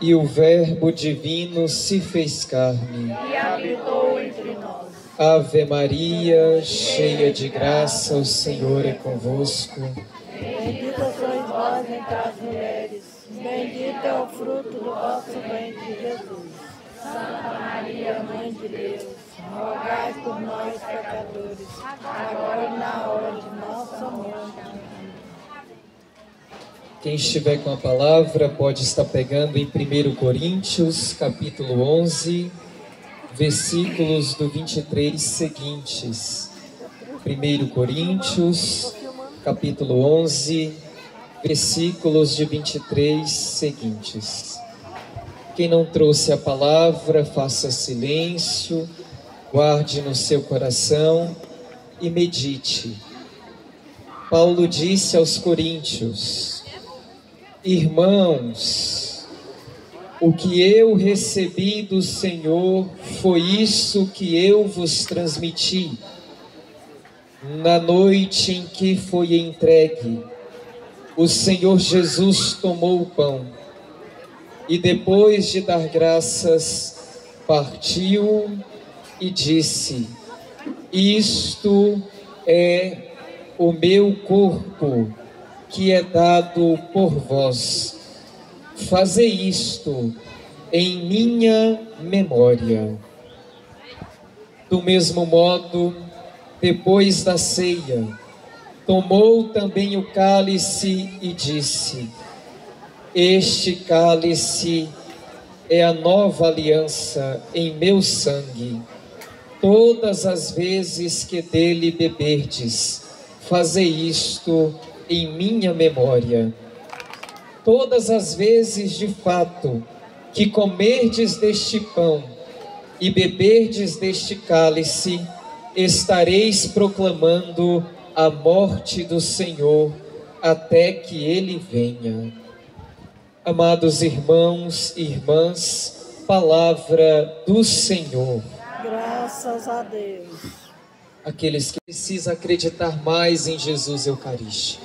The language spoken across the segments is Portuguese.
E o Verbo divino se fez carne. E habitou entre nós. Ave Maria, cheia de graça, o Senhor é convosco. Bendita sois vós entre as mulheres, bendito é o fruto do vosso ventre, Jesus. Santa Maria, Mãe de Deus, rogai por nós, pecadores, agora e na hora de nossa morte. Quem estiver com a palavra pode estar pegando em 1 Coríntios, capítulo 11, versículos do 23 seguintes. 1 Coríntios, capítulo 11, versículos de 23 seguintes. Quem não trouxe a palavra, faça silêncio, guarde no seu coração e medite. Paulo disse aos coríntios: irmãos, o que eu recebi do Senhor foi isso que eu vos transmiti. Na noite em que foi entregue, o Senhor Jesus tomou o pão e, depois de dar graças, partiu e disse: isto é o meu corpo, que é dado por vós. Fazei isto em minha memória. Do mesmo modo, depois da ceia, tomou também o cálice e disse: este cálice é a nova aliança em meu sangue. Todas as vezes que dele beberdes, fazei isto em minha memória. Todas as vezes, de fato, que comerdes deste pão e beberdes deste cálice, estareis proclamando a morte do Senhor até que ele venha. Amados irmãos e irmãs, palavra do Senhor. Graças a Deus. Aqueles que precisam acreditar mais em Jesus Eucarístico.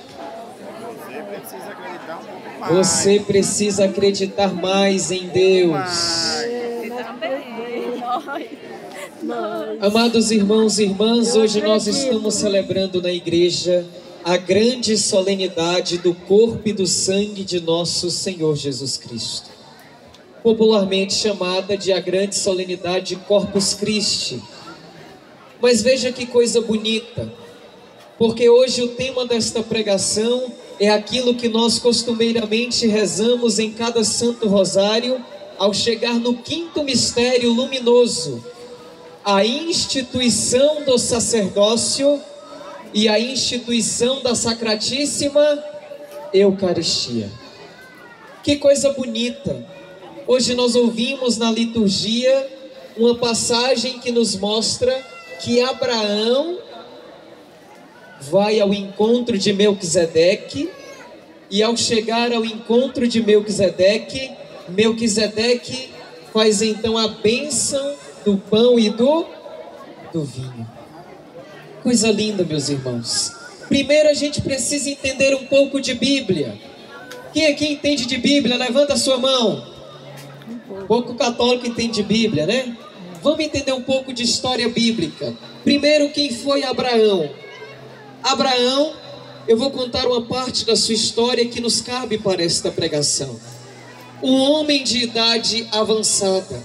Você precisa acreditar mais em Deus. Amados irmãos e irmãs, hoje nós estamos celebrando na igreja a grande solenidade do corpo e do sangue de nosso Senhor Jesus Cristo, popularmente chamada de a grande solenidade Corpus Christi. Mas veja que coisa bonita, porque hoje o tema desta pregação é aquilo que nós costumeiramente rezamos em cada Santo Rosário ao chegar no quinto mistério luminoso, a instituição do sacerdócio e a instituição da Sacratíssima Eucaristia. Que coisa bonita! Hoje nós ouvimos na liturgia uma passagem que nos mostra que Abraão vai ao encontro de Melquisedeque, e ao chegar ao encontro de Melquisedeque, Melquisedeque faz então a bênção do pão e do vinho. Coisa linda, meus irmãos. Primeiro a gente precisa entender um pouco de Bíblia. Quem aqui entende de Bíblia? Levanta a sua mão. Pouco católico entende de Bíblia, né? Vamos entender um pouco de história bíblica. Primeiro, quem foi Abraão? Abraão, eu vou contar uma parte da sua história que nos cabe para esta pregação. Um homem de idade avançada,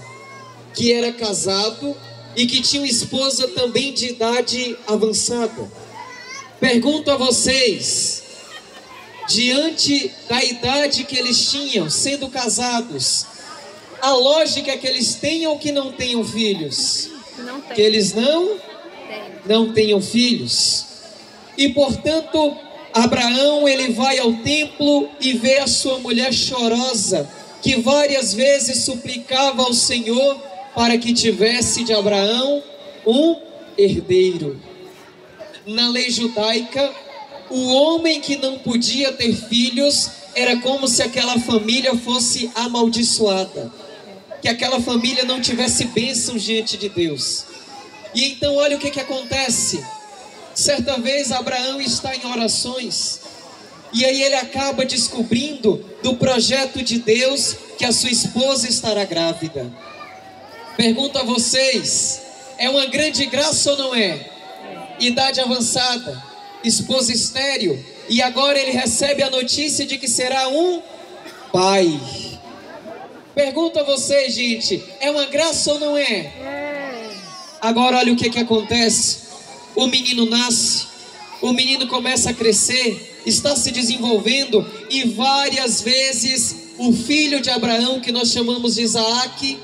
que era casado e que tinha uma esposa também de idade avançada. Pergunto a vocês, diante da idade que eles tinham, sendo casados, a lógica é que eles tenham ou que não tenham filhos? Não tem. Que eles não tenham filhos. E portanto, Abraão, ele vai ao templo e vê a sua mulher chorosa, que várias vezes suplicava ao Senhor para que tivesse de Abraão um herdeiro. Na lei judaica, o homem que não podia ter filhos era como se aquela família fosse amaldiçoada, que aquela família não tivesse bênçãos diante de Deus. E então olha o que acontece. Certa vez Abraão está em orações E aí ele acaba descobrindo do projeto de Deus que a sua esposa estará grávida. Pergunto a vocês, é uma grande graça ou não é? Idade avançada, esposa estéril, e agora ele recebe a notícia de que será um pai. Pergunto a vocês, gente, é uma graça ou não é? Agora olha o que acontece. O menino nasce, o menino começa a crescer, está se desenvolvendo, e várias vezes o filho de Abraão, que nós chamamos de Isaac,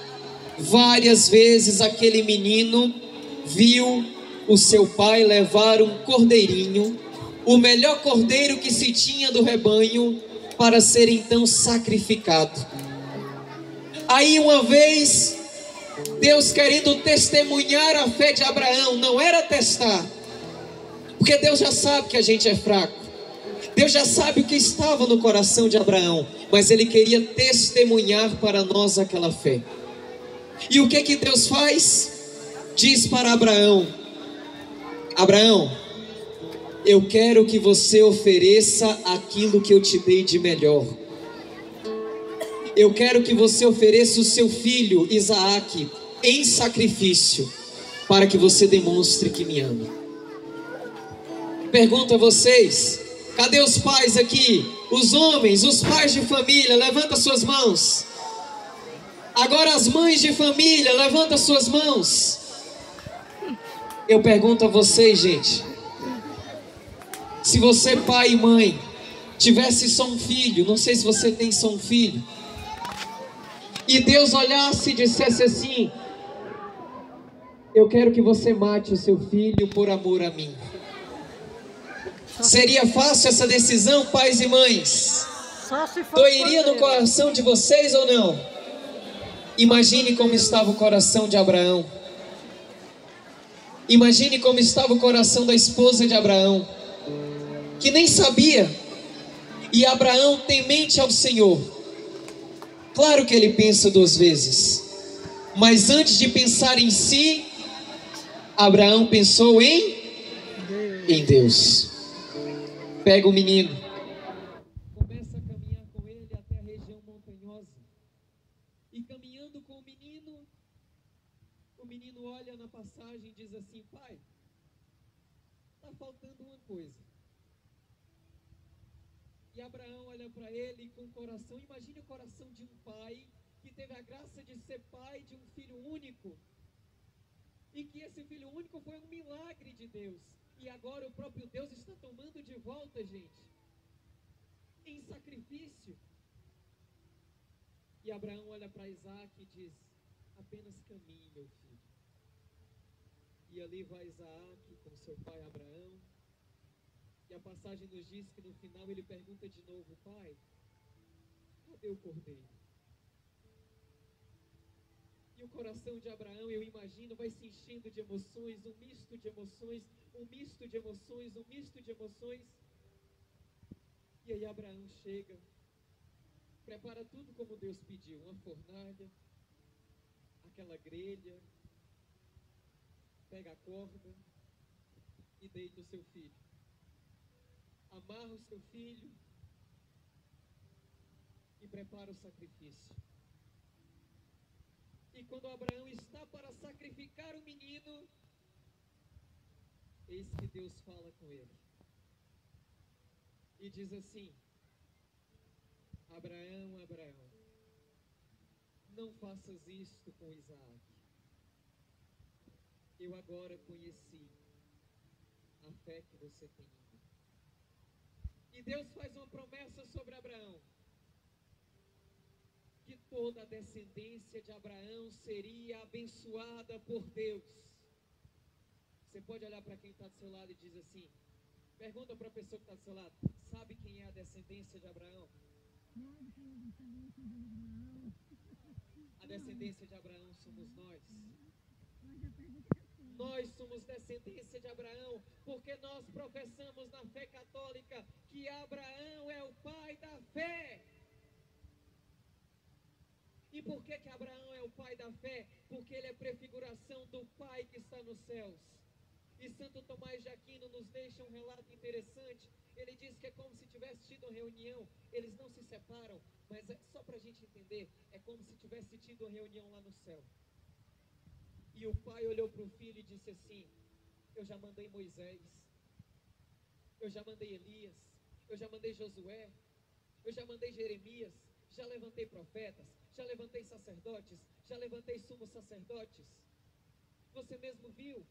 várias vezes aquele menino viu o seu pai levar um cordeirinho, o melhor cordeiro que se tinha do rebanho, para ser então sacrificado. Aí uma vez, Deus querendo testemunhar a fé de Abraão, não era testar, porque Deus já sabe que a gente é fraco, Deus já sabe o que estava no coração de Abraão, mas Ele queria testemunhar para nós aquela fé. E o que Deus faz? Diz para Abraão: Abraão, eu quero que você ofereça aquilo que eu te dei de melhor. Eu quero que você ofereça o seu filho Isaac em sacrifício, para que você demonstre que me ama. Pergunto a vocês, cadê os pais aqui? Os homens, os pais de família, levanta suas mãos. Agora as mães de família, levanta suas mãos. Eu pergunto a vocês, gente, se você, pai e mãe, tivesse só um filho, não sei se você tem só um filho, e Deus olhasse e dissesse assim: eu quero que você mate o seu filho por amor a mim. Seria fácil essa decisão, pais e mães? Doeria no coração de vocês ou não? Imagine como estava o coração de Abraão. Imagine como estava o coração da esposa de Abraão, que nem sabia. E Abraão, temente ao Senhor, claro que ele pensa duas vezes, mas antes de pensar em si, Abraão pensou em Deus. Pega o menino, começa a caminhar com ele até a região montanhosa, e caminhando com o menino olha na passagem e diz assim: pai, está faltando uma coisa. E Abraão olha para ele com o coração, imagine o coração de um pai que teve a graça de ser pai de um filho único, e que esse filho único foi um milagre de Deus, e agora o próprio Deus está tomando de volta, gente, em sacrifício. E Abraão olha para Isaac e diz: apenas caminhe, meu filho. E ali vai Isaac com seu pai Abraão. E a passagem nos diz que no final ele pergunta de novo: pai, cadê o cordeiro? E o coração de Abraão, eu imagino, vai se enchendo de emoções, um misto de emoções, um misto de emoções, um misto de emoções. E aí Abraão chega, prepara tudo como Deus pediu, uma fornalha, aquela grelha, pega a corda e deita o seu filho. Amarra o seu filho e prepara o sacrifício. E quando Abraão está para sacrificar o menino, eis que Deus fala com ele e diz assim: Abraão, Abraão, não faças isto com Isaac. Eu agora conheci a fé que você tem em mim. E Deus faz uma promessa sobre Abraão, que toda a descendência de Abraão seria abençoada por Deus. Você pode olhar para quem está do seu lado e diz assim, pergunta para a pessoa que está do seu lado: sabe quem é a descendência de Abraão? A descendência de Abraão somos nós. Nós somos descendência de Abraão, porque nós professamos na fé católica que Abraão é o pai da fé. E por que Abraão é o pai da fé? Porque ele é prefiguração do Pai que está nos céus. E Santo Tomás de Aquino nos deixa um relato interessante. Ele diz que é como se tivesse tido uma reunião, eles não se separam, mas só para a gente entender, é como se tivesse tido uma reunião lá no céu. E o pai olhou para o filho e disse assim: eu já mandei Moisés, eu já mandei Elias, eu já mandei Josué, eu já mandei Jeremias, já levantei profetas, já levantei sacerdotes, já levantei sumos sacerdotes. Você mesmo viu?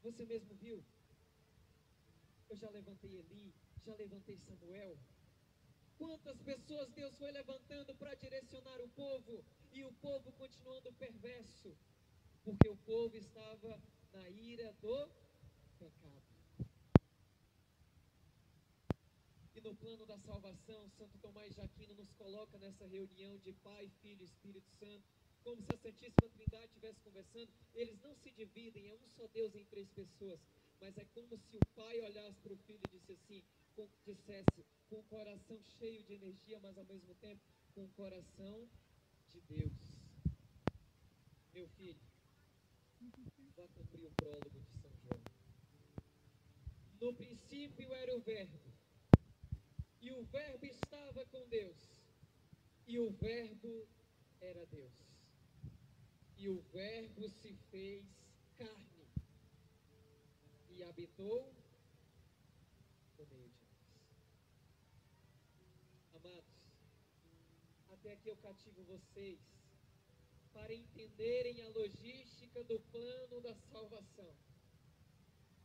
Você mesmo viu? Eu já levantei Eli, já levantei Samuel. Quantas pessoas Deus foi levantando para direcionar o povo, e o povo continuando perverso, porque o povo estava na ira do pecado. E no plano da salvação, Santo Tomás de Aquino nos coloca nessa reunião de Pai, Filho e Espírito Santo, como se a Santíssima Trindade estivesse conversando. Eles não se dividem, é um só Deus em três pessoas, mas é como se o Pai olhasse para o Filho e dissesse com o coração cheio de energia, mas ao mesmo tempo com o coração de Deus: meu filho, vá cumprir o prólogo de São João. No princípio era o Verbo, e o Verbo estava com Deus, e o Verbo era Deus, e o Verbo se fez carne e habitou no meio de nós. Amados, até aqui eu cativo vocês para entenderem a logística do plano da salvação.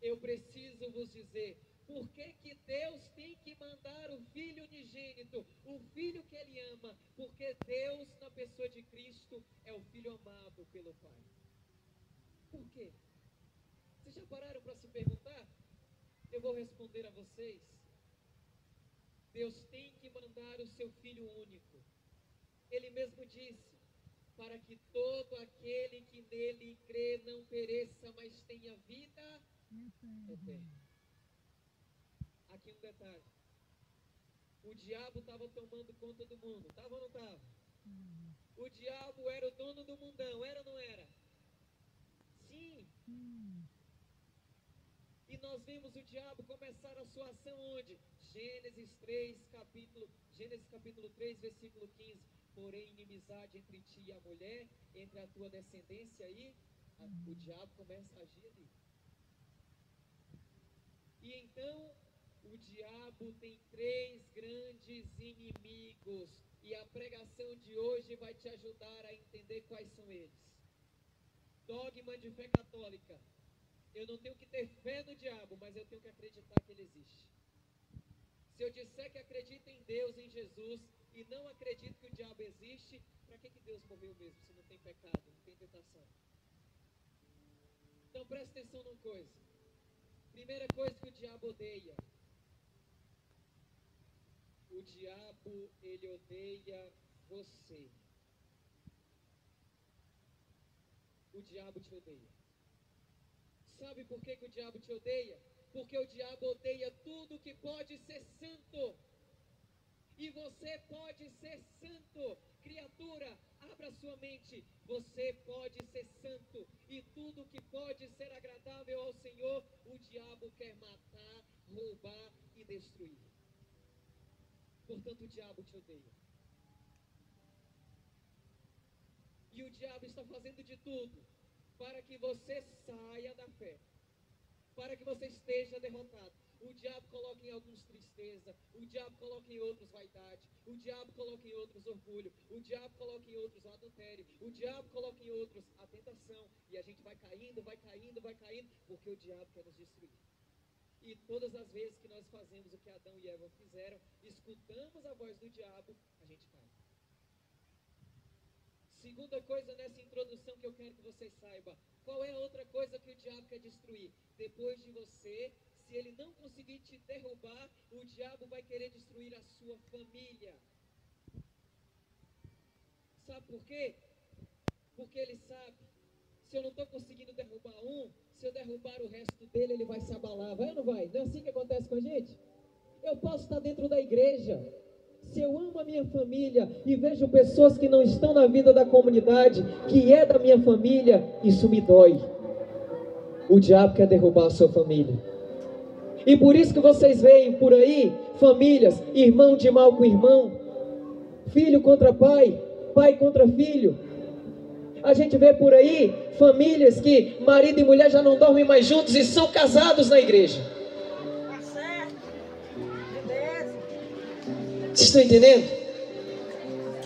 Eu preciso vos dizer: por que Deus tem que mandar o Filho unigênito, o Filho que Ele ama? Porque Deus, na pessoa de Cristo, é o Filho amado pelo Pai. Por quê? Vocês já pararam para se perguntar? Eu vou responder a vocês. Deus tem que mandar o seu Filho único. Ele mesmo disse: para que todo aquele que nele crê não pereça, mas tenha vida eterna. Aqui um detalhe: o diabo estava tomando conta do mundo, estava ou não estava? O diabo era o dono do mundão, era ou não era? Sim. E nós vimos o diabo começar a sua ação onde? Gênesis capítulo 3, versículo 15. Porém, inimizade entre ti e a mulher, entre a tua descendência e o diabo começa a agir ali. E então, o diabo tem três grandes inimigos, e a pregação de hoje vai te ajudar a entender quais são eles. Dogma de fé católica: eu não tenho que ter fé no diabo, mas eu tenho que acreditar que ele existe. Se eu disser que acredito em Deus, em Jesus, e não acredito que o diabo existe, para que Deus morreu mesmo, se não tem pecado, não tem tentação? Então presta atenção numa coisa. Primeira coisa que o diabo odeia: o diabo, ele odeia você. O diabo te odeia. Sabe por que o diabo te odeia? Porque o diabo odeia tudo que pode ser santo. E você pode ser santo. Criatura, abra sua mente. Você pode ser santo. E tudo que pode ser agradável ao Senhor, o diabo quer matar, roubar e destruir. Portanto, o diabo te odeia. E o diabo está fazendo de tudo para que você saia da fé, para que você esteja derrotado. O diabo coloca em alguns tristeza, o diabo coloca em outros vaidade, o diabo coloca em outros orgulho, o diabo coloca em outros adultério, o diabo coloca em outros a tentação, e a gente vai caindo, porque o diabo quer nos destruir. E todas as vezes que nós fazemos o que Adão e Eva fizeram, escutamos a voz do diabo, a gente cai. Segunda coisa nessa introdução que eu quero que você saiba: qual é a outra coisa que o diabo quer destruir? Depois de você, se ele não conseguir te derrubar, o diabo vai querer destruir a sua família. Sabe por quê? Porque ele sabe: se eu não estou conseguindo derrubar um, se eu derrubar o resto dele, ele vai se abalar. Vai ou não vai? Não é assim que acontece com a gente? Eu posso estar dentro da igreja. Se eu amo a minha família e vejo pessoas que não estão na vida da comunidade, que é da minha família, isso me dói. O diabo quer derrubar a sua família. E por isso que vocês veem por aí famílias, irmão de mal com irmão, filho contra pai, pai contra filho. A gente vê por aí famílias que marido e mulher já não dormem mais juntos e são casados na igreja. Vocês estão entendendo?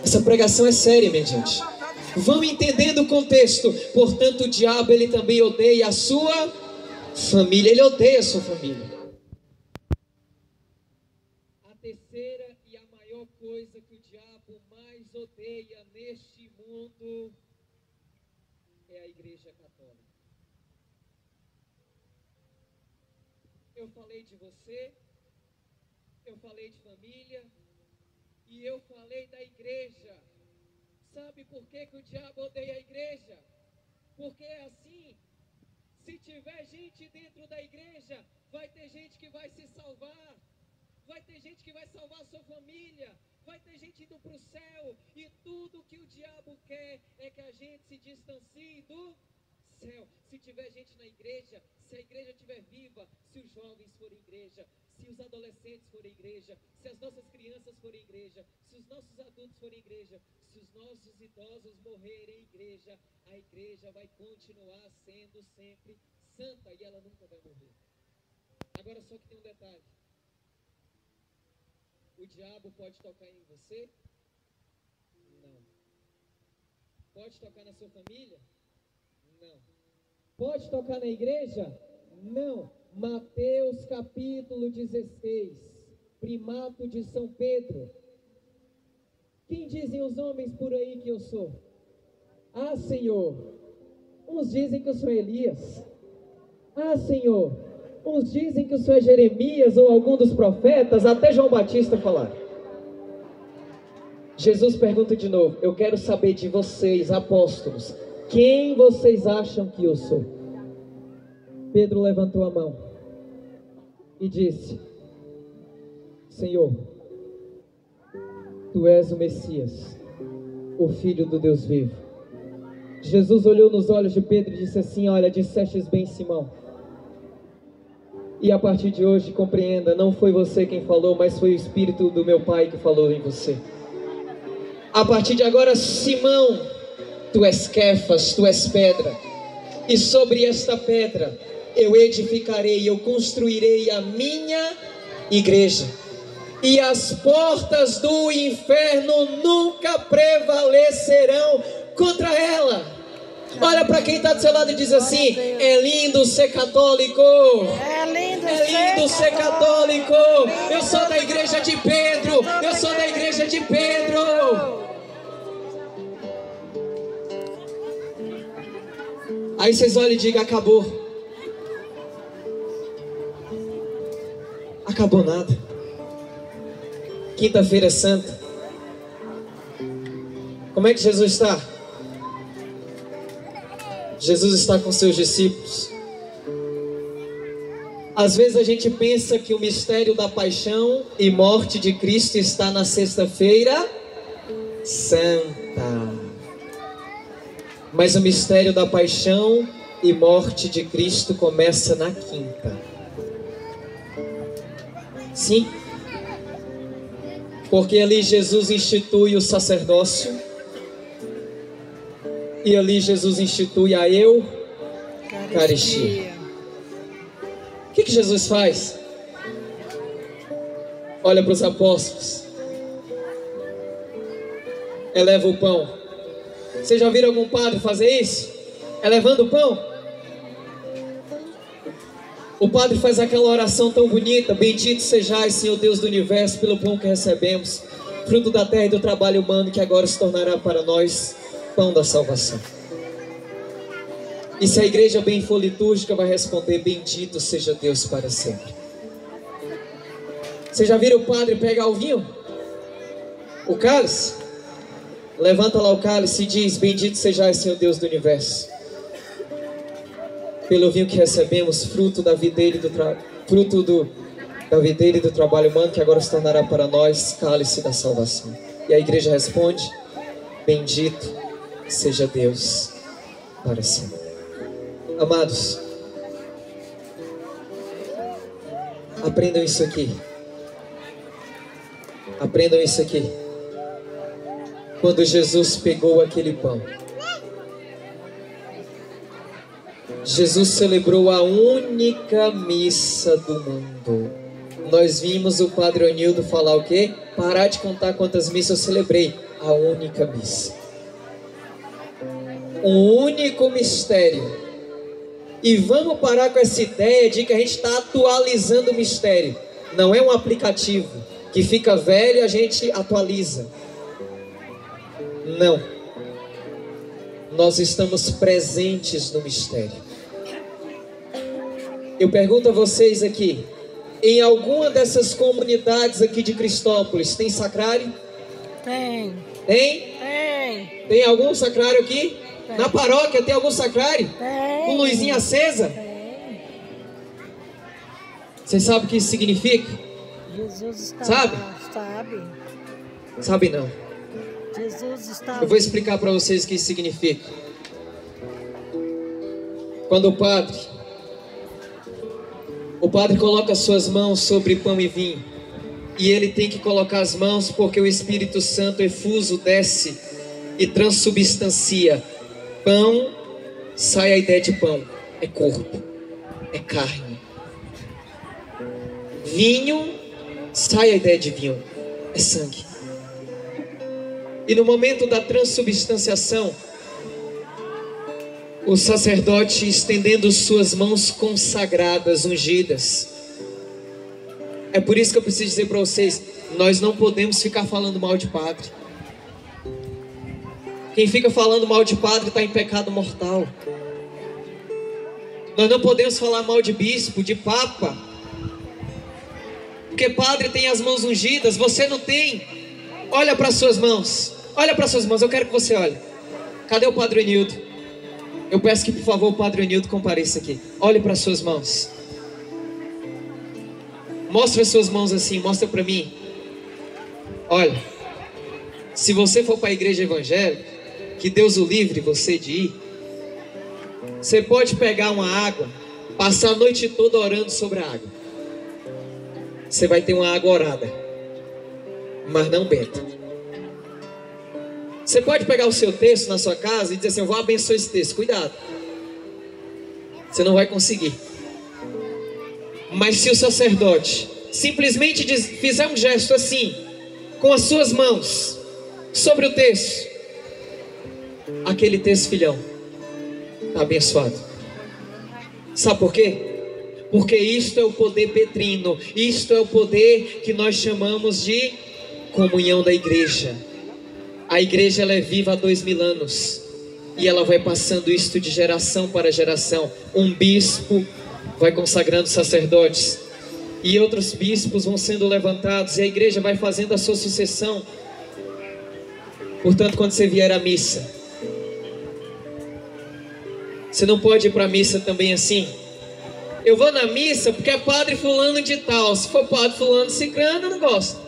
Essa pregação é séria, minha gente. Vão entendendo o contexto. Portanto, o diabo, ele também odeia a sua família. Ele odeia a sua família. A terceira e a maior coisa que o diabo mais odeia neste mundo é a Igreja Católica. Eu falei de você, eu falei de família e eu falei da igreja. Sabe por que o diabo odeia a igreja? Porque é assim, se tiver gente dentro da igreja, vai ter gente que vai se salvar, vai ter gente que vai salvar a sua família, vai ter gente indo para o céu, e tudo que o diabo quer é que a gente se distancie do céu. Se tiver gente na igreja, se a igreja estiver viva, se os jovens forem igreja, se os adolescentes forem igreja, se as nossas crianças forem igreja, se os nossos adultos forem igreja, se os nossos idosos morrerem igreja, a igreja vai continuar sendo sempre santa e ela nunca vai morrer. Agora só que tem um detalhe. O diabo pode tocar em você? Não. Pode tocar na sua família? Não. Pode tocar na igreja? Não. Mateus capítulo 16, primato de São Pedro. Quem dizem os homens por aí que eu sou? Ah, Senhor, uns dizem que eu sou Elias. Ah, Senhor, uns dizem que o Senhor é Jeremias ou algum dos profetas, até João Batista falaram. Jesus pergunta de novo, eu quero saber de vocês, apóstolos, quem vocês acham que eu sou? Pedro levantou a mão e disse, Senhor, Tu és o Messias, o Filho do Deus vivo. Jesus olhou nos olhos de Pedro e disse assim, olha, dissestes bem, Simão. E a partir de hoje, compreenda, não foi você quem falou, mas foi o Espírito do meu Pai que falou em você. A partir de agora, Simão, tu és Quefas, tu és pedra. E sobre esta pedra, eu edificarei, eu construirei a minha igreja. E as portas do inferno nunca prevalecerão contra ela. Olha para quem está do seu lado e diz assim, é lindo ser católico. É lindo ser católico. Eu sou da igreja de Pedro. Eu sou da igreja de Pedro. Aí vocês olham e digam, acabou. Acabou nada. Quinta-feira Santa. Como é que Jesus está? Jesus está com seus discípulos. Às vezes a gente pensa que o mistério da paixão e morte de Cristo está na sexta-feira Santa. Mas o mistério da paixão e morte de Cristo começa na quinta. Sim. Porque ali Jesus institui o sacerdócio. E ali Jesus institui a Eucaristia. O que Jesus faz? Olha para os apóstolos. Eleva o pão. Vocês já viram algum padre fazer isso? Elevando o pão? O padre faz aquela oração tão bonita. Bendito sejais, Senhor Deus do universo, pelo pão que recebemos, fruto da terra e do trabalho humano, que agora se tornará para nós pão da salvação. E se a igreja bem for litúrgica, vai responder, bendito seja Deus para sempre. Vocês já viram o padre pegar o vinho? O cálice? Levanta lá o cálice e diz, bendito sejais, Senhor Deus do universo, pelo vinho que recebemos, fruto da videira e do trabalho humano, que agora se tornará para nós cálice da salvação. E a igreja responde, bendito seja Deus para sempre. Amados, Aprendam isso aqui. Aprendam isso aqui. Quando Jesus pegou aquele pão, Jesus celebrou a única missa do mundo. Nós vimos o Padre Onildo falar o quê? Parar de contar quantas missas eu celebrei. A única missa. Um único mistério. E vamos parar com essa ideia de que a gente está atualizando o mistério. Não é um aplicativo que fica velho e a gente atualiza. Não. Nós estamos presentes no mistério. Eu pergunto a vocês aqui, em alguma dessas comunidades aqui de Cristópolis, tem sacrário? Tem. Tem? Tem. Tem algum sacrário aqui? Tem. Na paróquia tem algum sacrário? Tem. Com luzinha acesa? Tem. Vocês sabem o que isso significa? Jesus está Sabe? lá, sabe? Sabe não. Jesus está Eu vou explicar para vocês o que isso significa. Quando o padre coloca suas mãos sobre pão e vinho, e ele tem que colocar as mãos porque o Espírito Santo efuso desce e transubstancia. Pão, sai a ideia de pão, é corpo, é carne. Vinho, sai a ideia de vinho, é sangue. E no momento da transubstanciação, o sacerdote estendendo suas mãos consagradas, ungidas. É por isso que eu preciso dizer para vocês, nós não podemos ficar falando mal de padre. Quem fica falando mal de padre está em pecado mortal. Nós não podemos falar mal de bispo, de papa, porque padre tem as mãos ungidas, você não tem. Olha para suas mãos, olha para suas mãos, eu quero que você olhe. Cadê o Padre Onildo? Eu peço que por favor o Padre Onildo compareça aqui. Olhe para suas mãos. Mostre as suas mãos assim, mostra para mim. Olha, se você for para a igreja evangélica, que Deus o livre você de ir, você pode pegar uma água, passar a noite toda orando sobre a água. Você vai ter uma água orada, mas não benta. Você pode pegar o seu texto na sua casa e dizer assim, eu vou abençoar esse texto. Cuidado, você não vai conseguir. Mas se o sacerdote simplesmente fizer um gesto assim, com as suas mãos, sobre o texto, aquele texto, filhão, está abençoado. Sabe por quê? Porque isto é o poder petrino, isto é o poder que nós chamamos de comunhão da igreja. A igreja ela é viva há 2000 anos e ela vai passando isto de geração para geração. Um bispo vai consagrando sacerdotes e outros bispos vão sendo levantados e a igreja vai fazendo a sua sucessão. Portanto, quando você vier à missa, você não pode ir para a missa também assim. Eu vou na missa porque é padre fulano de tal. Se for padre fulano cicrano, eu não gosto.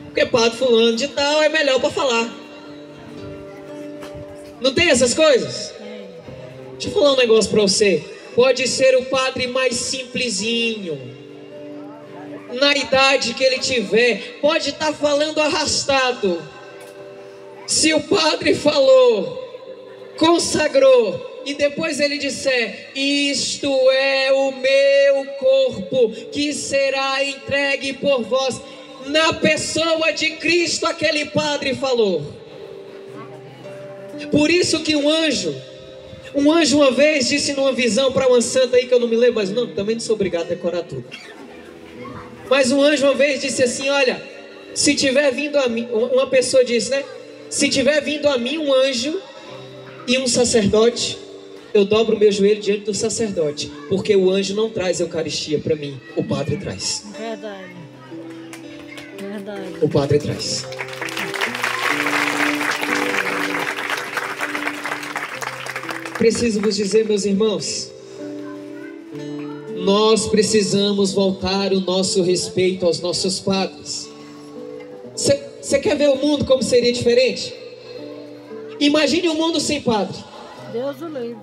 Porque padre fulano de tal é melhor para falar. Não tem essas coisas? Deixa eu falar um negócio para você. Pode ser o padre mais simplesinho, na idade que ele tiver, pode estar falando arrastado. Se o padre falou, consagrou, e depois ele disser, isto é o meu corpo, que será entregue por vós, na pessoa de Cristo aquele padre falou. Por isso que um anjo uma vez disse numa visão para uma santa aí que eu não me lembro, mas não, também não sou obrigado a decorar tudo. Mas um anjo uma vez disse assim, olha, se tiver vindo a mim, uma pessoa disse, né? Se tiver vindo a mim um anjo e um sacerdote, eu dobro o meu joelho diante do sacerdote, porque o anjo não traz Eucaristia para mim, o padre traz. Verdade. Verdade. O padre traz. Preciso vos dizer, meus irmãos, nós precisamos voltar o nosso respeito aos nossos padres. Você quer ver o mundo como seria diferente? Imagine um mundo sem padre. Deus o livre.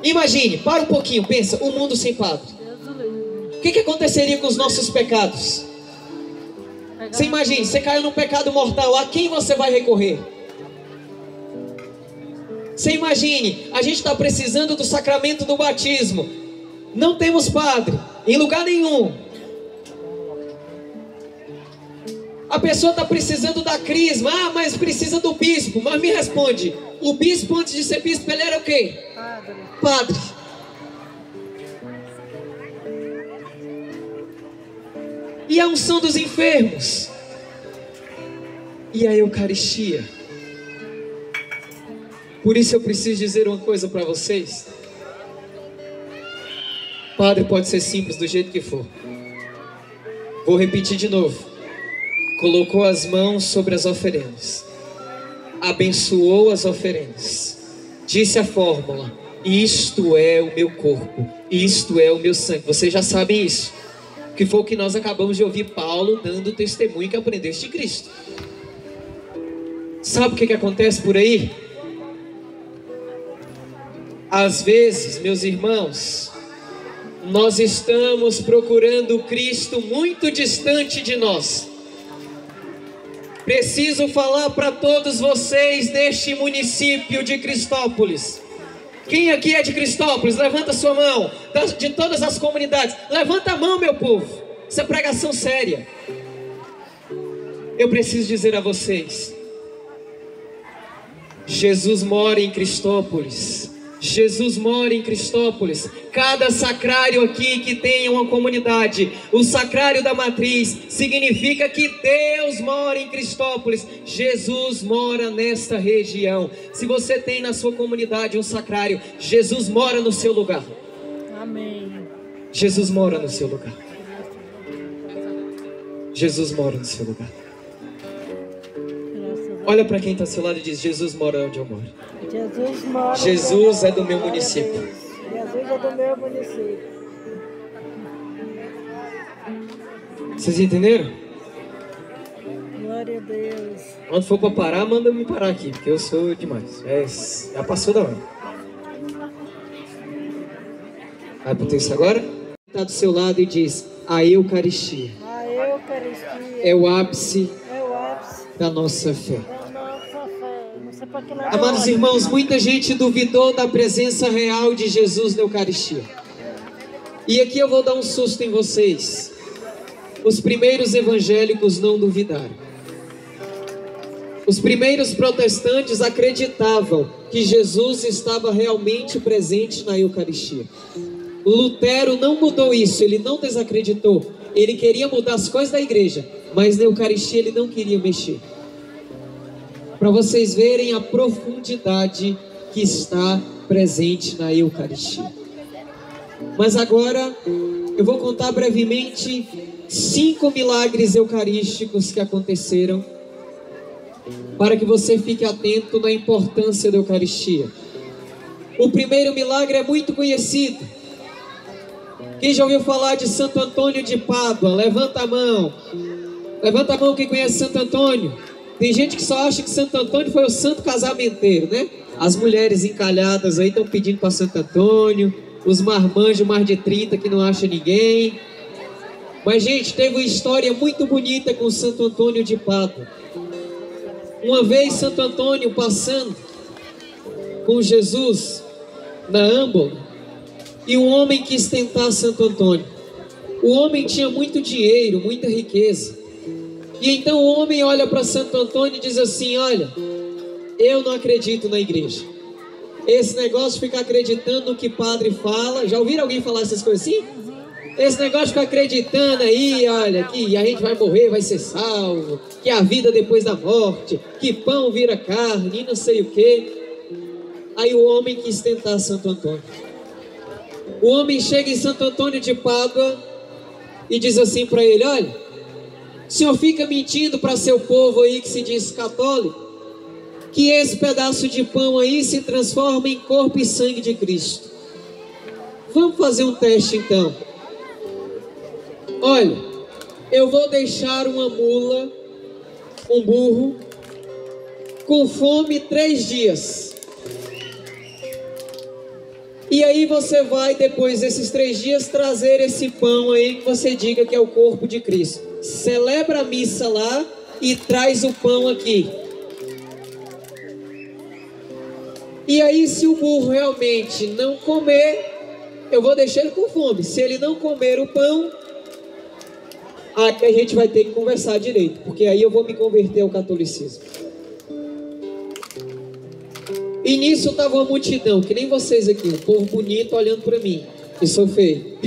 Imagine, para um pouquinho, pensa, um mundo sem padre. Deus o livre. O que aconteceria com os nossos pecados? Você imagine, você caiu num pecado mortal, a quem você vai recorrer? Você imagine, a gente está precisando do sacramento do batismo, não temos padre, em lugar nenhum. A pessoa está precisando da crisma, mas precisa do bispo. Mas me responde, o bispo antes de ser bispo, ele era o quê? Padre. E a unção dos enfermos? E a Eucaristia? Por isso eu preciso dizer uma coisa para vocês. Padre pode ser simples do jeito que for. Vou repetir de novo. Colocou as mãos sobre as oferendas, abençoou as oferendas, disse a fórmula: isto é o meu corpo, isto é o meu sangue. Vocês já sabem isso, que foi o que nós acabamos de ouvir Paulo dando testemunho que aprendeste de Cristo. Sabe o que acontece por aí? Às vezes, meus irmãos, nós estamos procurando Cristo muito distante de nós. Preciso falar para todos vocês deste município de Cristópolis. Quem aqui é de Cristópolis? Levanta sua mão. De todas as comunidades, levanta a mão, meu povo. Isso é pregação séria. Eu preciso dizer a vocês: Jesus mora em Cristópolis. Jesus mora em Cristópolis. Cada sacrário aqui que tenha uma comunidade, o sacrário da matriz, significa que Deus mora em Cristópolis. Jesus mora nesta região. Se você tem na sua comunidade um sacrário, Jesus mora no seu lugar. Amém. Jesus mora no seu lugar. Jesus mora no seu lugar. Olha para quem está ao seu lado e diz: Jesus mora onde eu moro. Jesus mora. Jesus é do meu município. Jesus é do meu município. Vocês entenderam? Glória a Deus. Quando for para parar, manda me parar aqui, porque eu sou demais. Já passou da hora. Vai pro texto agora? Está do seu lado e diz: a Eucaristia. A Eucaristia É o ápice é o ápice da nossa fé. da nossa fé. Não sei para que lado. Amados irmãos, muita gente duvidou da presença real de Jesus na Eucaristia. E aqui eu vou dar um susto em vocês. Os primeiros evangélicos não duvidaram. Os primeiros protestantes acreditavam que Jesus estava realmente presente na Eucaristia. Lutero não mudou isso, ele não desacreditou. Ele queria mudar as coisas da igreja, mas na Eucaristia ele não queria mexer. Para vocês verem a profundidade que está presente na Eucaristia. Mas agora eu vou contar brevemente 5 milagres eucarísticos que aconteceram, para que você fique atento na importância da Eucaristia. O primeiro milagre é muito conhecido. Quem já ouviu falar de Santo Antônio de Pádua? Levanta a mão. Levanta a mão quem conhece Santo Antônio. Tem gente que só acha que Santo Antônio foi o santo casamenteiro, né? As mulheres encalhadas aí estão pedindo para Santo Antônio. Os marmanjos mais de 30 que não acham ninguém. Mas, gente, teve uma história muito bonita com Santo Antônio de Pádua. Uma vez Santo Antônio passando com Jesus na âmbola, e um homem quis tentar Santo Antônio. O homem tinha muito dinheiro, muita riqueza. E então o homem olha para Santo Antônio e diz assim: olha, eu não acredito na igreja. Esse negócio de ficar acreditando no que padre fala. Já ouviram alguém falar essas coisas assim? Esse negócio de ficar acreditando aí, olha, que a gente vai morrer, vai ser salvo, que a vida depois da morte, que pão vira carne e não sei o que. Aí o homem quis tentar Santo Antônio. O homem chega em Santo Antônio de Pádua e diz assim para ele: olha, o senhor fica mentindo para seu povo aí que se diz católico, que esse pedaço de pão aí se transforma em corpo e sangue de Cristo. Vamos fazer um teste então. Olha, eu vou deixar uma mula, um burro, com fome 3 dias. E aí você vai, depois desses 3 dias, trazer esse pão aí que você diga que é o corpo de Cristo. Celebra a missa lá e traz o pão aqui. E aí, se o burro realmente não comer, eu vou deixar ele com fome. Se ele não comer o pão, aí a gente vai ter que conversar direito, porque aí eu vou me converter ao catolicismo. E nisso estava uma multidão, que nem vocês aqui, um povo bonito olhando para mim, que sou feio.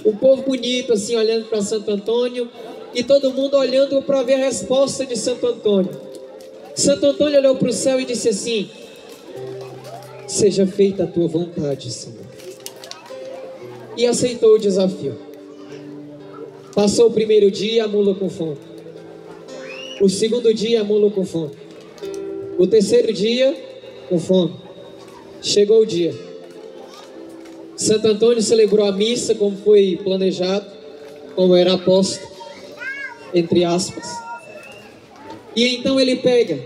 Um povo bonito assim, olhando para Santo Antônio, e todo mundo olhando para ver a resposta de Santo Antônio. Santo Antônio olhou para o céu e disse assim: seja feita a tua vontade, Senhor. E aceitou o desafio. Passou o primeiro dia, a mula com fome. O segundo dia, a mula com fome. O terceiro dia, com fome. Chegou o dia. Santo Antônio celebrou a missa como foi planejado, como era aposto, entre aspas. E então ele pega,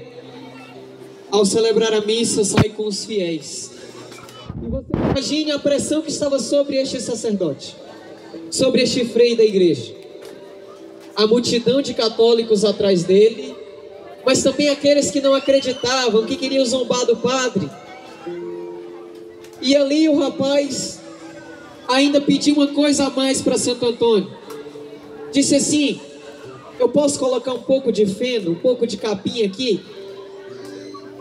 ao celebrar a missa, sai com os fiéis. E você imagine a pressão que estava sobre este sacerdote, sobre este freio da igreja. A multidão de católicos atrás dele, mas também aqueles que não acreditavam, que queriam zombar do padre. E ali o rapaz ainda pediu uma coisa a mais para Santo Antônio. Disse assim: eu posso colocar um pouco de feno, um pouco de capim aqui,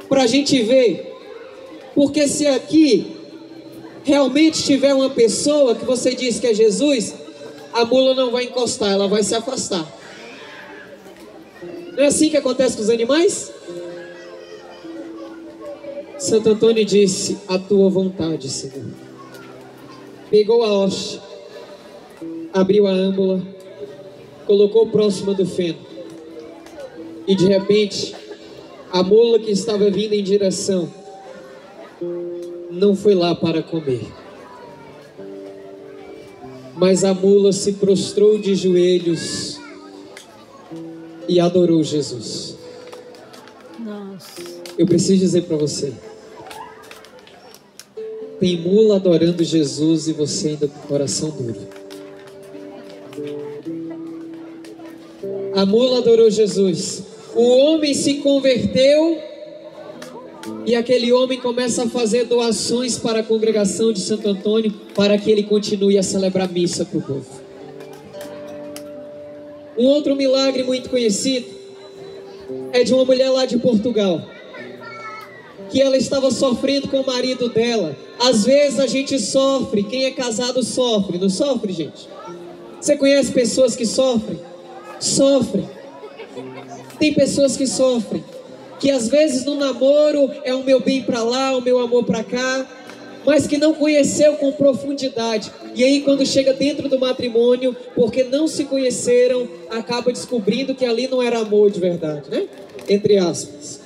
para a gente ver, porque se aqui realmente tiver uma pessoa que você diz que é Jesus, a mula não vai encostar, ela vai se afastar. Não é assim que acontece com os animais? Santo Antônio disse: a tua vontade, Senhor. Pegou a hoste, abriu a âmbula, colocou próxima do feno, e de repente a mula que estava vindo em direção não foi lá para comer, mas a mula se prostrou de joelhos e adorou Jesus. Nossa. Eu preciso dizer para você, tem mula adorando Jesus e você ainda com o coração duro. A mula adorou Jesus, o homem se converteu, e aquele homem começa a fazer doações para a congregação de Santo Antônio, para que ele continue a celebrar missa para o povo. Um outro milagre muito conhecido é de uma mulher lá de Portugal, que ela estava sofrendo com o marido dela. Às vezes a gente sofre, quem é casado sofre, não sofre, gente? Você conhece pessoas que sofrem? Sofrem. Tem pessoas que sofrem, que às vezes no namoro é o meu bem para lá, o meu amor para cá, mas que não conheceu com profundidade. E aí quando chega dentro do matrimônio, porque não se conheceram, acaba descobrindo que ali não era amor de verdade, né? Entre aspas.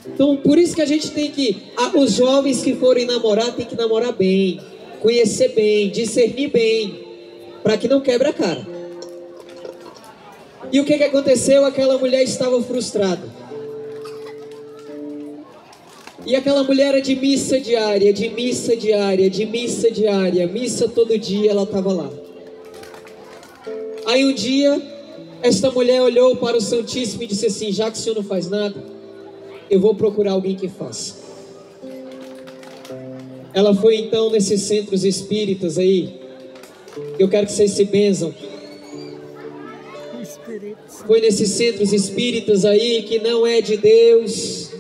Então por isso que a gente tem que, os jovens que forem namorar, tem que namorar bem, conhecer bem, discernir bem, para que não quebre a cara. E o que aconteceu? Aquela mulher estava frustrada. E aquela mulher era de missa diária, de missa diária, de missa diária, missa todo dia, ela estava lá. Aí um dia, esta mulher olhou para o Santíssimo e disse assim: já que o senhor não faz nada, eu vou procurar alguém que faça. Ela foi então nesses centros espíritas aí. Eu quero que vocês se benzam. Foi nesses centros espíritas aí que não é de Deus,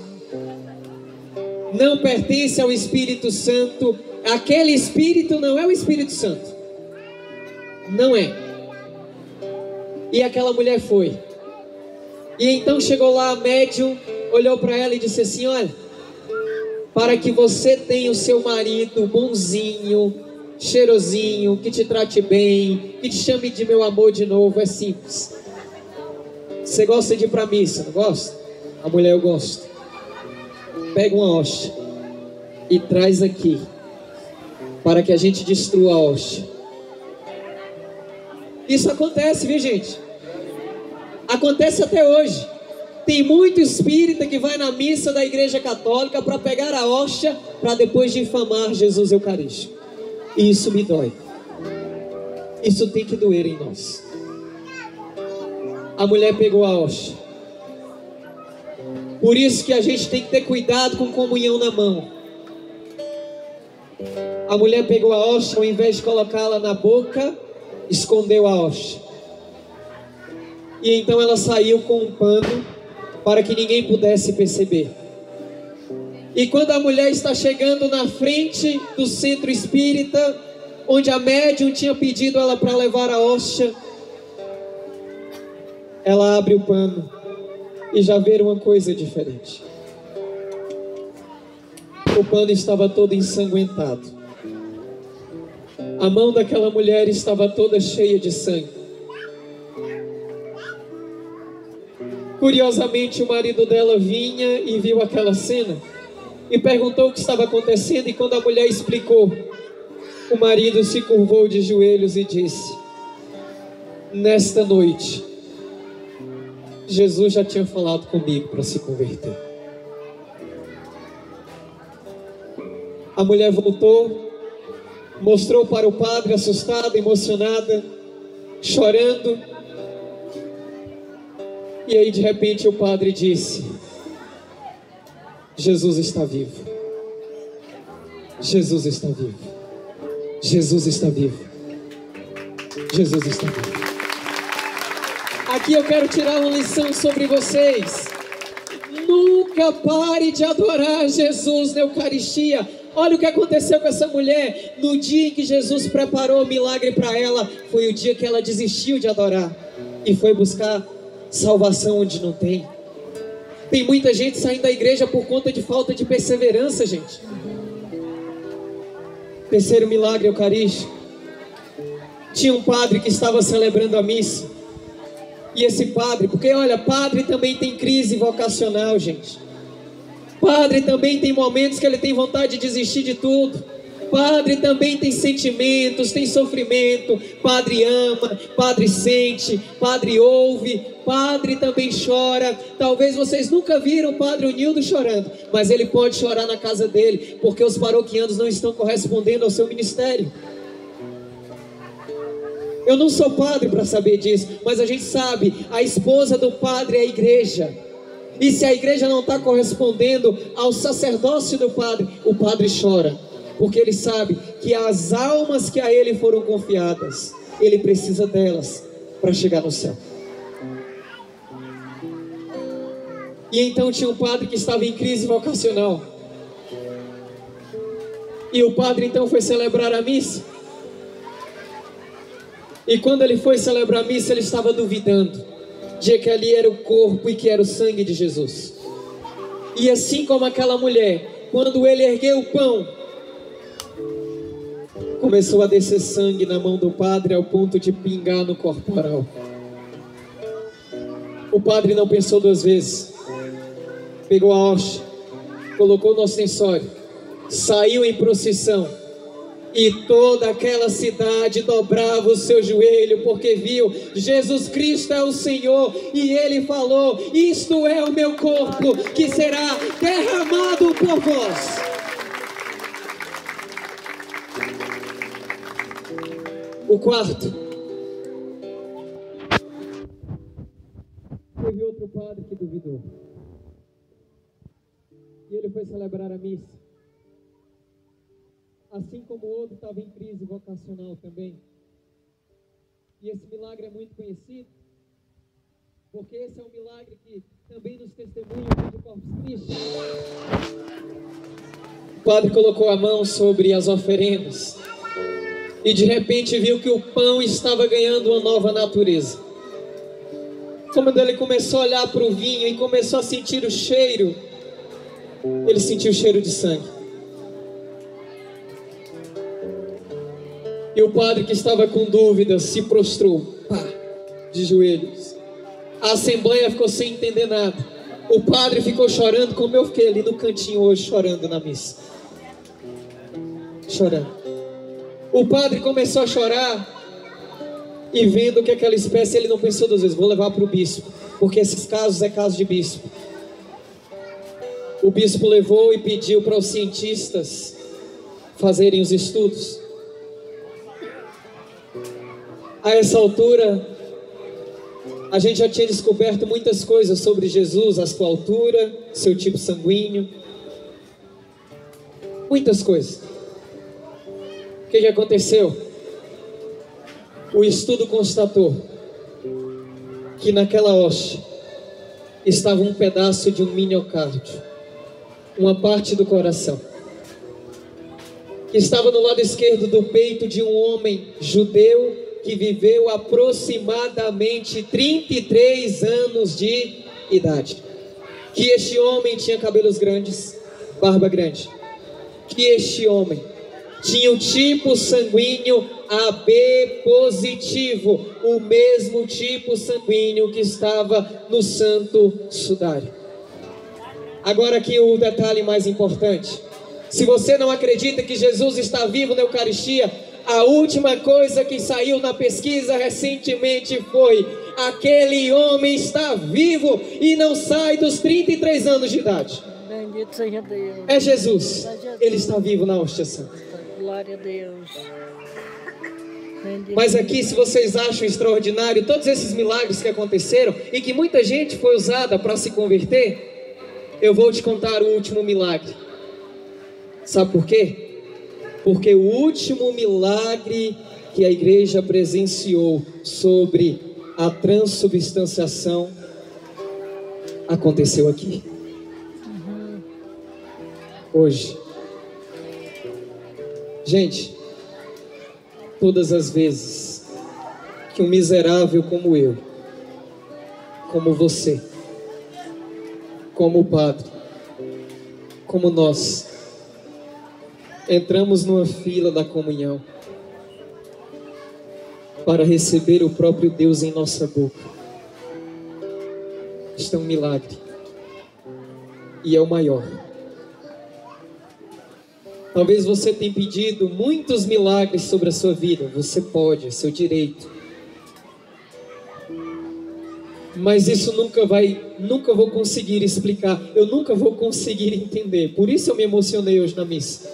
não pertence ao Espírito Santo. Aquele Espírito não é o Espírito Santo, não é. E aquela mulher foi. E então chegou lá a médium, olhou para ela e disse assim: olha, para que você tenha o seu marido bonzinho, cheirosinho, que te trate bem, que te chame de meu amor de novo, é simples. Você gosta de ir para a missa, não gosta? A mulher: eu gosto. Pega uma hóstia e traz aqui, para que a gente destrua a hóstia. Isso acontece, viu, gente? Acontece até hoje. Tem muito espírita que vai na missa da Igreja Católica para pegar a hóstia, para depois difamar Jesus Eucarístico. E isso me dói. Isso tem que doer em nós. A mulher pegou a hóstia. Por isso que a gente tem que ter cuidado com comunhão na mão. A mulher pegou a hóstia, ao invés de colocá-la na boca, escondeu a hóstia. E então ela saiu com um pano para que ninguém pudesse perceber. E quando a mulher está chegando na frente do centro espírita, onde a médium tinha pedido ela para levar a hóstia, ela abre o pano e já vê uma coisa diferente. O pano estava todo ensanguentado. A mão daquela mulher estava toda cheia de sangue. Curiosamente, o marido dela vinha e viu aquela cena e perguntou o que estava acontecendo. E quando a mulher explicou, o marido se curvou de joelhos e disse: nesta noite, Jesus já tinha falado comigo para se converter. A mulher voltou, mostrou para o padre, assustada, emocionada, chorando. E aí de repente o padre disse: Jesus está vivo. Jesus está vivo. Jesus está vivo. Jesus está vivo. Aqui eu quero tirar uma lição sobre vocês. Nunca pare de adorar Jesus na Eucaristia. Olha o que aconteceu com essa mulher. No dia em que Jesus preparou o milagre para ela, foi o dia que ela desistiu de adorar e foi buscar salvação onde não tem. Tem muita gente saindo da igreja por conta de falta de perseverança, gente. Terceiro milagre eucarístico. Tinha um padre que estava celebrando a missa. E esse padre, porque olha, padre também tem crise vocacional, gente. Padre também tem momentos que ele tem vontade de desistir de tudo. Padre também tem sentimentos, tem sofrimento. Padre ama, padre sente, padre ouve, padre também chora. Talvez vocês nunca viram o padre Unildo chorando, mas ele pode chorar na casa dele, porque os paroquianos não estão correspondendo ao seu ministério. Eu não sou padre para saber disso, mas a gente sabe, a esposa do padre é a igreja. E se a igreja não está correspondendo ao sacerdócio do padre, o padre chora, porque ele sabe que as almas que a ele foram confiadas, ele precisa delas para chegar no céu. E então tinha um padre que estava em crise vocacional. E o padre então foi celebrar a missa. E quando ele foi celebrar a missa, ele estava duvidando de que ali era o corpo e que era o sangue de Jesus. E assim como aquela mulher, quando ele ergueu o pão, começou a descer sangue na mão do padre ao ponto de pingar no corporal. O padre não pensou duas vezes. Pegou a hóstia, colocou no ostensório, saiu em procissão. E toda aquela cidade dobrava o seu joelho, porque viu, Jesus Cristo é o Senhor. E ele falou: isto é o meu corpo, que será derramado por vós. O quarto, teve outro padre que duvidou. E ele foi celebrar a missa. Assim como o outro estava em crise vocacional também. E esse milagre é muito conhecido, porque esse é um milagre que também nos testemunha do Corpus Christi. O padre colocou a mão sobre as oferendas e de repente viu que o pão estava ganhando uma nova natureza. Quando ele começou a olhar para o vinho e começou a sentir o cheiro, ele sentiu o cheiro de sangue. E o padre, que estava com dúvidas, se prostrou, de joelhos. A assembleia ficou sem entender nada. O padre ficou chorando, como eu fiquei ali no cantinho hoje chorando na missa. Chorando. O padre começou a chorar E vendo que aquela espécie, ele não pensou duas vezes, vou levar para o bispo, porque esses casos é caso de bispo. O bispo levou e pediu para os cientistas fazerem os estudos. A essa altura, a gente já tinha descoberto muitas coisas sobre Jesus, a sua altura, seu tipo sanguíneo, muitas coisas. O que aconteceu? O estudo constatou que naquela hoste estava um pedaço de um miocárdio, uma parte do coração, que estava no lado esquerdo do peito de um homem judeu que viveu aproximadamente 33 anos de idade. Que este homem tinha cabelos grandes, barba grande. Que este homem tinha o tipo sanguíneo AB positivo, o mesmo tipo sanguíneo que estava no Santo Sudário. Agora aqui o detalhe mais importante. Se você não acredita que Jesus está vivo na Eucaristia, a última coisa que saiu na pesquisa recentemente foi: aquele homem está vivo e não sai dos 33 anos de idade. Bendito seja Deus. É Jesus. Ele está vivo na hóstia santa. Glória a Deus. Bendito. Mas aqui, se vocês acham extraordinário todos esses milagres que aconteceram e que muita gente foi usada para se converter, eu vou te contar o último milagre. Sabe por quê? Porque o último milagre que a igreja presenciou sobre a transubstanciação aconteceu aqui. Hoje. Gente, todas as vezes que um miserável como eu, como você, como o padre, como nós, entramos numa fila da comunhão para receber o próprio Deus em nossa boca, isto é um milagre, e é o maior. Talvez você tenha pedido muitos milagres sobre a sua vida, você pode, é seu direito, mas isso nunca vou conseguir explicar, eu nunca vou conseguir entender. Por isso eu me emocionei hoje na missa.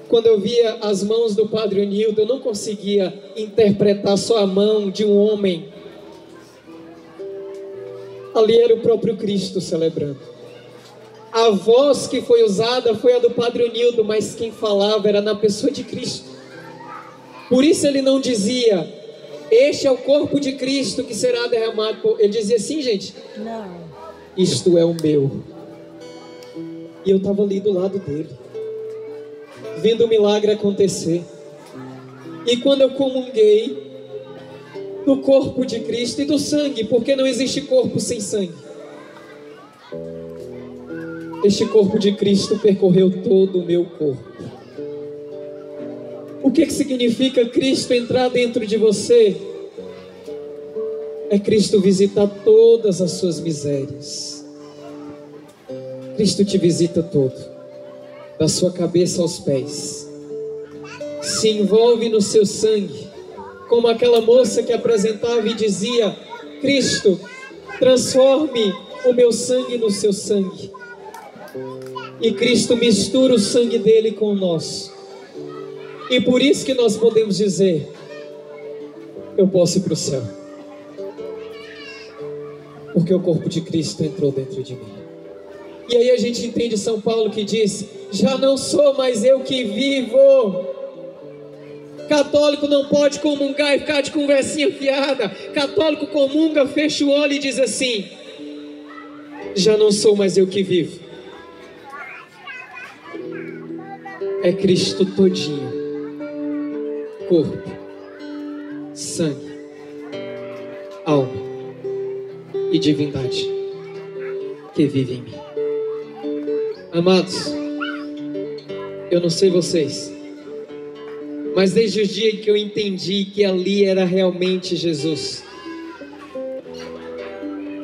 Quando eu via as mãos do Padre Onildo, eu não conseguia interpretar só a mão de um homem. Ali era o próprio Cristo celebrando. A voz que foi usada foi a do Padre Onildo, mas quem falava era na pessoa de Cristo. Por isso ele não dizia: este é o corpo de Cristo que será derramado. Ele dizia assim, gente: Não. Isto é o meu. E eu estava ali do lado dele, vendo o milagre acontecer. E quando eu comunguei do corpo de Cristo e do sangue, porque não existe corpo sem sangue, este corpo de Cristo percorreu todo o meu corpo. O que significa Cristo entrar dentro de você? É Cristo visitar todas as suas misérias. Cristo te visita todo, da sua cabeça aos pés, se envolve no seu sangue, como aquela moça que apresentava e dizia: Cristo, transforme o meu sangue no seu sangue. E Cristo mistura o sangue dele com o nosso, e por isso que nós podemos dizer: eu posso ir para o céu, porque o corpo de Cristo entrou dentro de mim. E aí a gente entende São Paulo que diz: já não sou mais eu que vivo. Católico não pode comungar e ficar de conversinha fiada. Católico comunga, fecha o olho e diz assim: já não sou mais eu que vivo, é Cristo todinho, corpo, sangue, alma e divindade que vive em mim. Amados, eu não sei vocês, mas desde o dia que eu entendi que ali era realmente Jesus,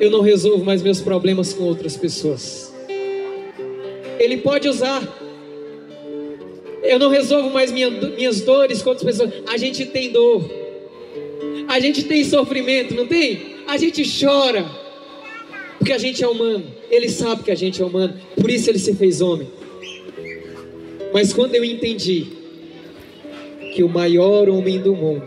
eu não resolvo mais meus problemas com outras pessoas. Ele pode usar. Eu não resolvo mais minhas dores com outras pessoas. A gente tem dor, A gente tem sofrimento, não tem? A gente chora, porque a gente é humano. Ele sabe que a gente é humano, por isso ele se fez homem. Mas quando eu entendi que o maior homem do mundo,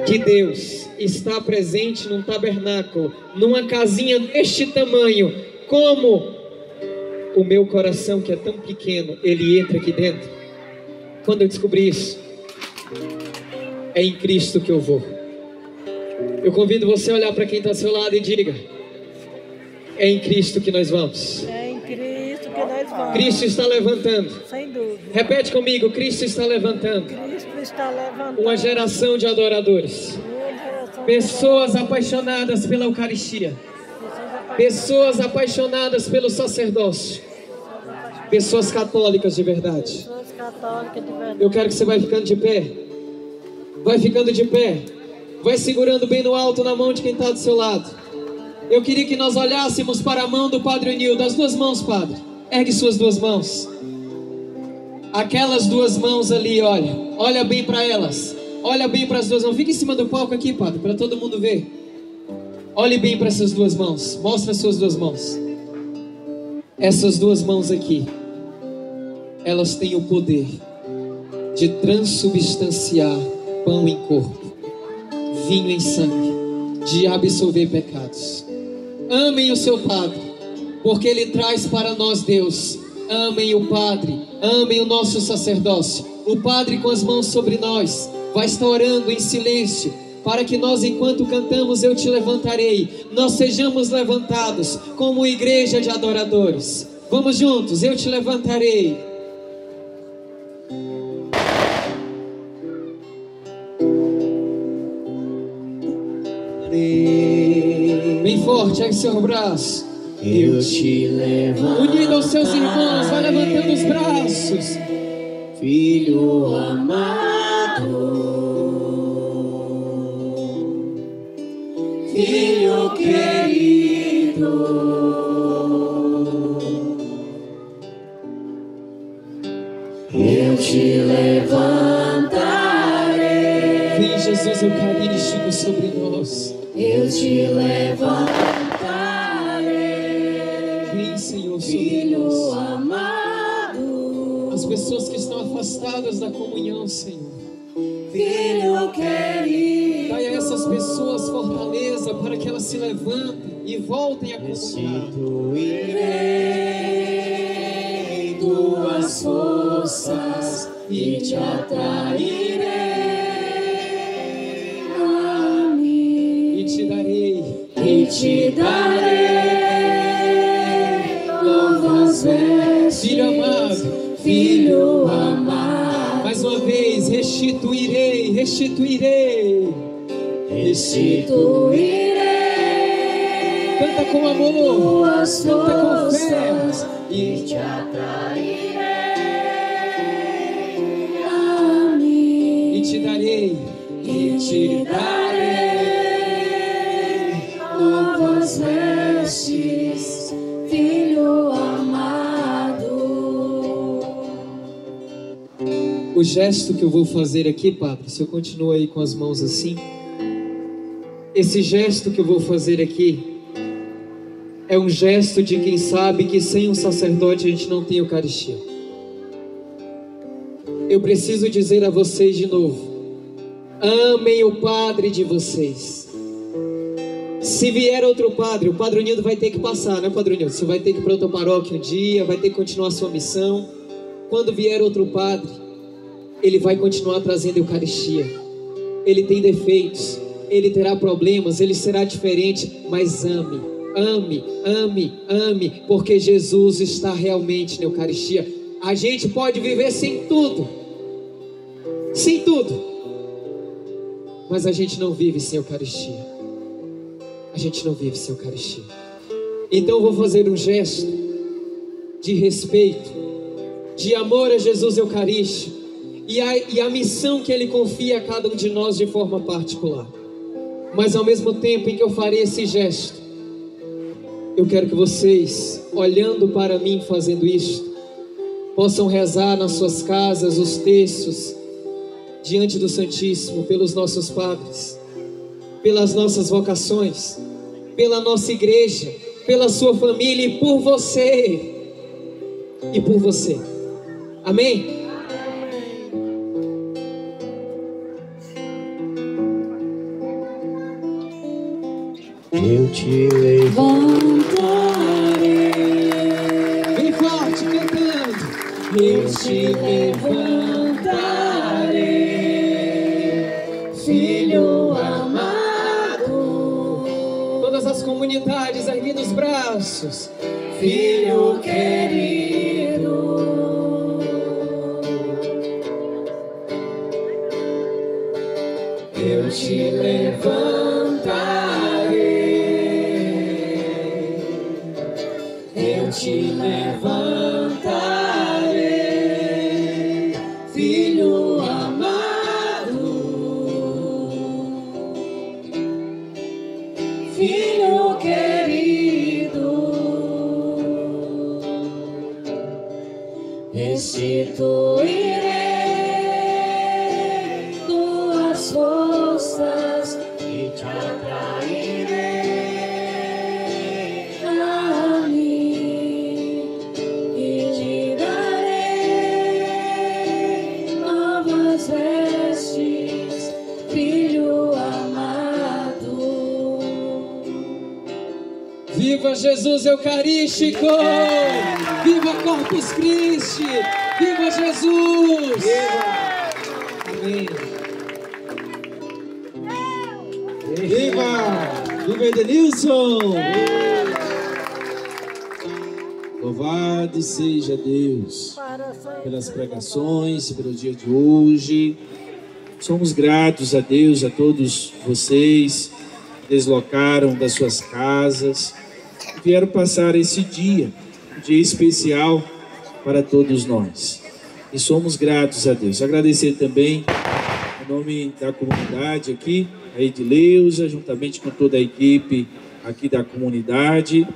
que Deus está presente num tabernáculo, numa casinha deste tamanho, como o meu coração que é tão pequeno, ele entra aqui dentro. Quando eu descobri isso, é em Cristo que eu vou. Eu convido você a olhar para quem está ao seu lado e diga: é em Cristo que nós vamos. É em Cristo que nós vamos. Cristo está levantando. Sem dúvida. Repete comigo: Cristo está levantando Cristo está levantando uma geração de adoradores, pessoas apaixonadas pela Eucaristia, pessoas apaixonadas pelo sacerdócio, pessoas católicas de verdade. Pessoas católicas de verdade. Eu quero que você vai ficando de pé. Vai ficando de pé. Vai segurando bem no alto na mão de quem está do seu lado. Eu queria que nós olhássemos para a mão do Padre Nildo. As duas mãos, Padre. Ergue suas duas mãos. Aquelas duas mãos ali, olha. Olha bem para elas. Olha bem para as duas mãos. Fica em cima do palco aqui, Padre, para todo mundo ver. Olhe bem para essas duas mãos. Mostra as suas duas mãos. Essas duas mãos aqui, elas têm o poder de transubstanciar pão em corpo, vinho em sangue, de absolver pecados. Amem o seu Padre, porque Ele traz para nós Deus. Amem o Padre, amem o nosso sacerdócio. O Padre, com as mãos sobre nós, vai estar orando em silêncio, para que nós, enquanto cantamos Eu Te Levantarei, nós sejamos levantados como igreja de adoradores. Vamos juntos: Eu Te Levantarei. Bem forte, ergue seu braço. Eu te levanto, Unido aos seus irmãos, vai levantando os braços. Filho amado, Filho querido, eu te levantarei. Vem Jesus Eucarístico sobre nós. Eu te levantarei. Vem, Senhor, sobre Filho nós. amado, As pessoas que estão afastadas da comunhão, Senhor, Filho querido, dai a essas pessoas fortaleza para que elas se levantem e voltem a comunhar. restituirei tuas forças e te atrairei a mim, E te darei novas vestes, Filho amado. Filho amado, Mais uma vez: restituirei, restituirei. restituirei Canta com amor, tuas canta com fé. forças e te atrairei a mim, E te darei novas vestes, Filho amado. O gesto que eu vou fazer aqui, Padre, se eu continuo aí com as mãos assim, esse gesto que eu vou fazer aqui é um gesto de quem sabe que sem um sacerdote a gente não tem Eucaristia. Eu preciso dizer a vocês de novo: amem o Padre de vocês. Se vier outro padre, o Padre Nildo vai ter que passar, né, Padre Nildo? Você vai ter que ir para outra paróquia um dia, vai ter que continuar a sua missão. Quando vier outro padre, ele vai continuar trazendo Eucaristia. Ele tem defeitos, ele terá problemas, ele será diferente, mas ame, ame, ame, ame, porque Jesus está realmente na Eucaristia. A gente pode viver sem tudo, mas a gente não vive sem Eucaristia. A gente não vive sem Eucaristia. Então eu vou fazer um gesto de respeito, de amor a Jesus Eucarístico e a missão que Ele confia a cada um de nós de forma particular. Mas ao mesmo tempo em que eu farei esse gesto, eu quero que vocês, olhando para mim fazendo isso, possam rezar nas suas casas os textos diante do Santíssimo pelos nossos padres. pelas nossas vocações, pela nossa igreja, pela sua família e por você. E por você. Amém? Eu te levantarei. Bem forte, cantando. Eu te levantarei, filho amado. Todas as comunidades erguendo os braços. Filho querido, eu te levantarei, eu te levantarei, filho amado, filho querido. Restituirei tuas forças e te atrairei a mim e te darei novas vestes, filho amado. Viva Jesus Eucarístico! Viva Corpus Christi! Viva Jesus! Amém. Viva! Viva Edenilson! Louvado seja Deus pelas pregações, pelo dia de hoje. Somos gratos a Deus, a todos vocês que deslocaram das suas casas e vieram passar esse dia, um dia especial para todos nós. E somos gratos a Deus. Agradecer também, em nome da comunidade aqui, a Edileuza, juntamente com toda a equipe aqui da comunidade,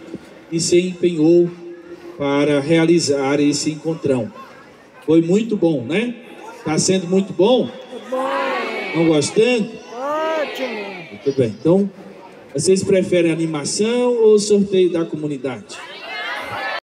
que se empenhou para realizar esse encontrão. Foi muito bom, né? Está sendo muito bom? Estão gostando? Ótimo! Muito bem. Então, vocês preferem animação ou sorteio da comunidade?